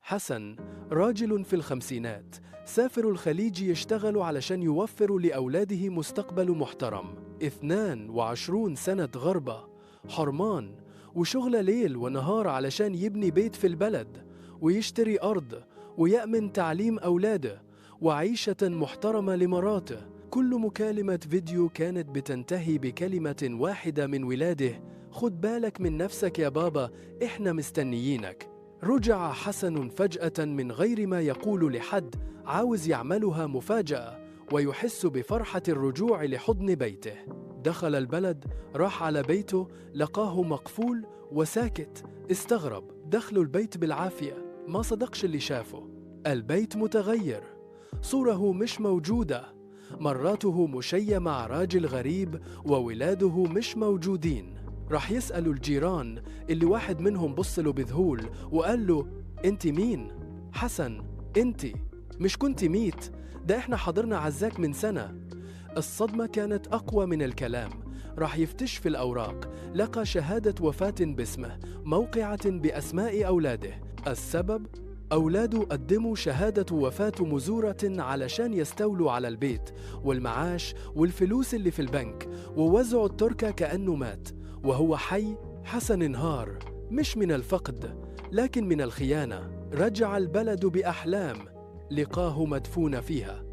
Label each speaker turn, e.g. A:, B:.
A: حسن راجل في الخمسينات سافر الخليج يشتغل علشان يوفر لأولاده مستقبل محترم. 22 سنة غربة، حرمان وشغل ليل ونهار علشان يبني بيت في البلد ويشتري أرض ويأمن تعليم أولاده وعيشة محترمة لمراته. كل مكالمة فيديو كانت بتنتهي بكلمة واحدة من ولاده: خد بالك من نفسك يا بابا، إحنا مستنيينك. رجع حسن فجأة من غير ما يقول لحد، عاوز يعملها مفاجأة ويحس بفرحة الرجوع لحضن بيته. دخل البلد، راح على بيته، لقاه مقفول وساكت. استغرب، دخلوا البيت بالعافية، ما صدقش اللي شافه. البيت متغير، صوره مش موجودة، مراته مشية مع راجل غريب وولاده مش موجودين. راح يسألوا الجيران اللي واحد منهم بصله بذهول وقال له: انت مين؟ حسن، انت مش كنت ميت؟ ده احنا حضرنا عزاك من سنة. الصدمة كانت أقوى من الكلام. راح يفتش في الأوراق، لقى شهادة وفاة باسمه، موقعة بأسماء أولاده. السبب؟ أولاده قدموا شهادة وفاة مزورة علشان يستولوا على البيت والمعاش والفلوس اللي في البنك، ووزعوا التركة كأنه مات وهو حي. حسن انهار، مش من الفقد لكن من الخيانة. رجع البلد بأحلام، لقاه مدفون فيها.